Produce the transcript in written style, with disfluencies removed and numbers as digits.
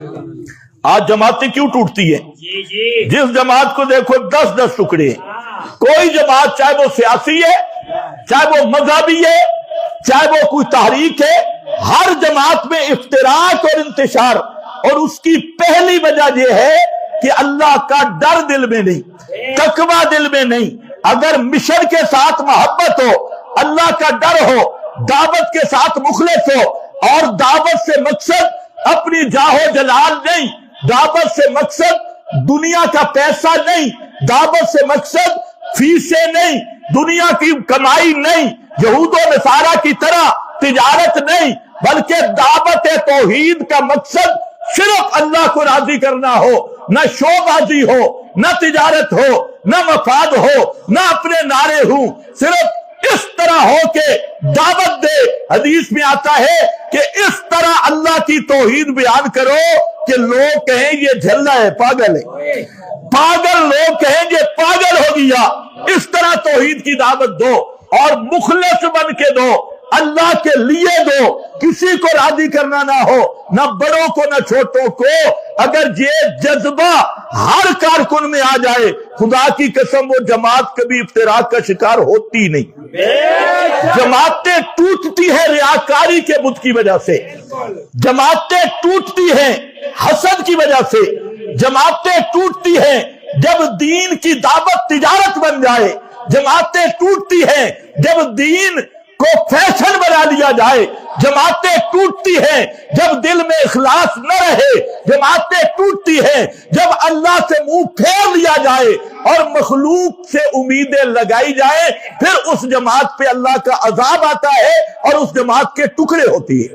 آج جماعتیں کیوں ٹوٹتی ہیں؟ جس جماعت کو دیکھو 10-10 ٹکڑے ہیں۔ کوئی جماعت چاہے وہ سیاسی ہے، چاہے وہ مذہبی ہے، چاہے وہ کوئی تحریک ہے، ہر جماعت میں افتراق اور انتشار، اور اس کی پہلی وجہ یہ ہے کہ اللہ کا ڈر دل میں نہیں، تقویٰ دل میں نہیں۔ اگر مشن کے ساتھ محبت ہو، اللہ کا ڈر ہو، دعوت کے ساتھ مخلص ہو، اور دعوت سے مقصد اپنی جاہ و جلال نہیں، دعوت سے مقصد دنیا کا پیسہ نہیں، دعوت سے مقصد فیسیں نہیں، دنیا کی کمائی نہیں، یہود و نصارہ کی طرح تجارت نہیں، بلکہ دعوت توحید کا مقصد صرف اللہ کو راضی کرنا ہو، نہ شو بازی ہو، نہ تجارت ہو، نہ مفاد ہو، نہ اپنے نعرے ہوں، صرف اس طرح ہو کہ دعوت دے۔ حدیث میں آتا ہے کہ اس طرح اللہ کی توحید بیان کرو کہ لوگ کہیں یہ جھلا ہے، پاگل ہے، پاگل لوگ کہیں یہ پاگل ہو گیا۔ اس طرح توحید کی دعوت دو اور مخلص بن کے دو، اللہ کے لیے دو، کسی کو راضی کرنا نہ ہو، نہ بڑوں کو نہ چھوٹوں کو۔ اگر یہ جذبہ ہر کارکن میں آ جائے، خدا کی قسم وہ جماعت کبھی افتراق کا شکار ہوتی نہیں۔ جماعتیں ٹوٹتی ہیں ریاکاری کے بت کی وجہ سے، جماعتیں ٹوٹتی ہیں حسد کی وجہ سے، جماعتیں ٹوٹتی ہیں جب دین کی دعوت تجارت بن جائے، جماعتیں ٹوٹتی ہیں جب دین کو فیشن بنا لیا جائے، جماعتیں ٹوٹتی ہیں جب دل میں اخلاص نہ رہے، جماعتیں ٹوٹتی ہیں جب اللہ سے منہ پھیر لیا جائے اور مخلوق سے امیدیں لگائی جائے، پھر اس جماعت پہ اللہ کا عذاب آتا ہے اور اس جماعت کے ٹکڑے ہوتی ہے۔